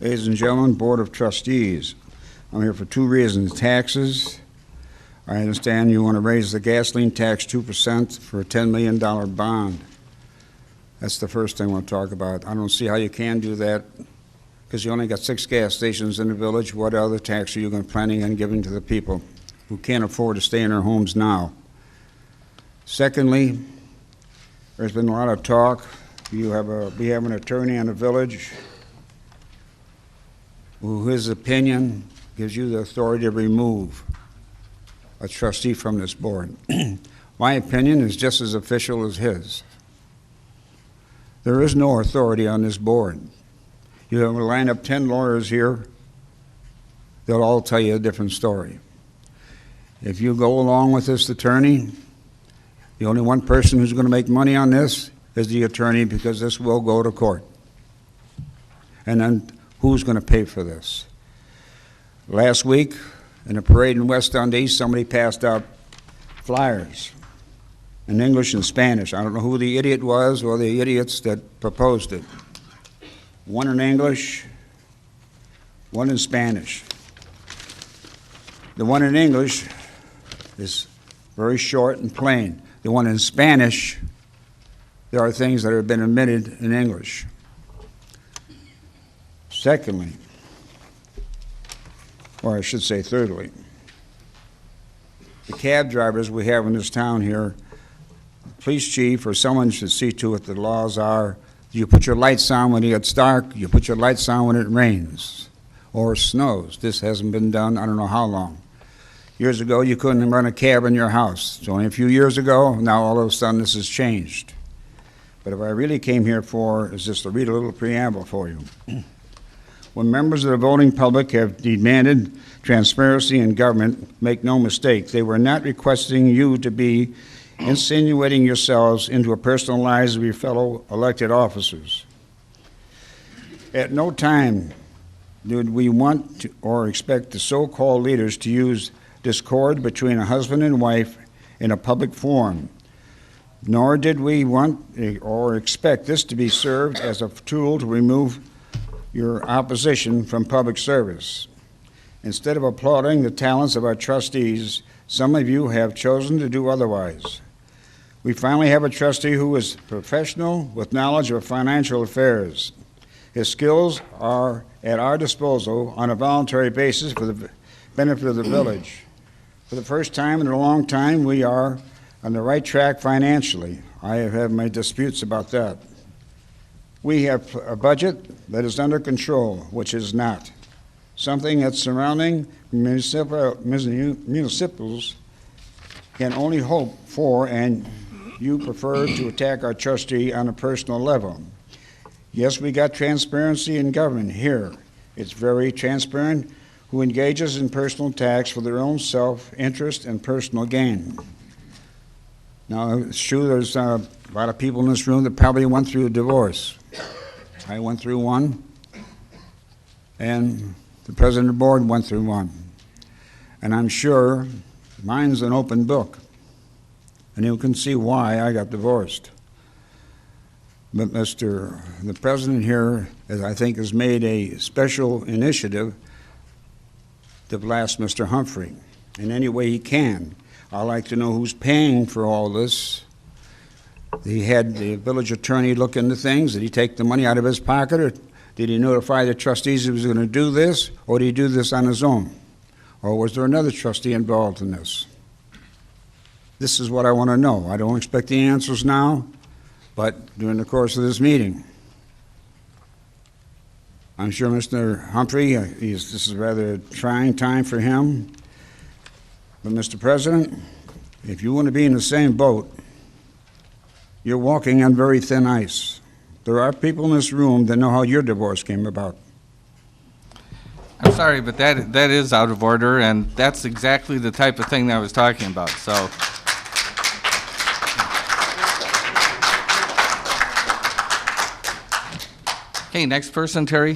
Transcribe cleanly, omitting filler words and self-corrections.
Ladies and gentlemen, Board of Trustees, I'm here for two reasons. Taxes. I understand you want to raise the gasoline tax 2% for a $10 million bond. That's the first thing I want to talk about. I don't see how you can do that because you only got 6 gas stations in the village. What other tax are you planning on giving to the people who can't afford to stay in their homes now? Secondly, there's been a lot of talk. We have an attorney in the village who his opinion gives you the authority to remove a trustee from this board. My opinion is just as official as his. There is no authority on this board. You have to line up 10 lawyers here, they'll all tell you a different story. If you go along with this attorney, the only one person who's going to make money on this is the attorney, because this will go to court. And then who's going to pay for this? Last week, in a parade in West Dundee, somebody passed out flyers in English and Spanish. I don't know who the idiot was or the idiots that proposed it. One in English, one in Spanish. The one in English is very short and plain. The one in Spanish, there are things that have been omitted in English. Secondly, or I should say thirdly, the cab drivers we have in this town here, the police chief or someone should see to it that the laws are, you put your lights on when it gets dark, you put your lights on when it rains or snows. This hasn't been done I don't know how long. Years ago, you couldn't run a cab in your house. It's only a few years ago. Now all of a sudden this has changed. But if I really came here for is just to read a little preamble for you. When members of the voting public have demanded transparency in government, make no mistake, they were not requesting you to be insinuating yourselves into a personal lives of your fellow elected officers. At no time did we want to, or expect the so-called leaders to use discord between a husband and wife in a public forum, nor did we want or expect this to be served as a tool to remove your opposition from public service. Instead of applauding the talents of our trustees, some of you have chosen to do otherwise. We finally have a trustee who is professional with knowledge of financial affairs. His skills are at our disposal on a voluntary basis for the benefit of the village. For the first time in a long time, we are on the right track financially. I have had my disputes about that. We have a budget that is under control, which is not. Something that's surrounding municipals can only hope for, and you prefer to attack our trustee on a personal level. Yes, we got transparency in government here. It's very transparent who engages in personal attacks for their own self-interest and personal gain. Now, it's true there's a lot of people in this room that probably went through a divorce. I went through one, and the president of the board went through one. And I'm sure mine's an open book, and you can see why I got divorced. But the president here, I think, has made a special initiative to blast Mr. Humphrey in any way he can. I'd like to know who's paying for all this. He had the village attorney look into things. Did he take the money out of his pocket, or did he notify the trustees he was going to do this, or did he do this on his own? Or was there another trustee involved in this? This is what I want to know. I don't expect the answers now, but during the course of this meeting. I'm sure Mr. Humphrey, this is a rather trying time for him. But Mr. President, if you want to be in the same boat, you're walking on very thin ice. There are people in this room that know how your divorce came about. I'm sorry, but that is out of order, and that's exactly the type of thing that I was talking about. So, okay, next person, Terry.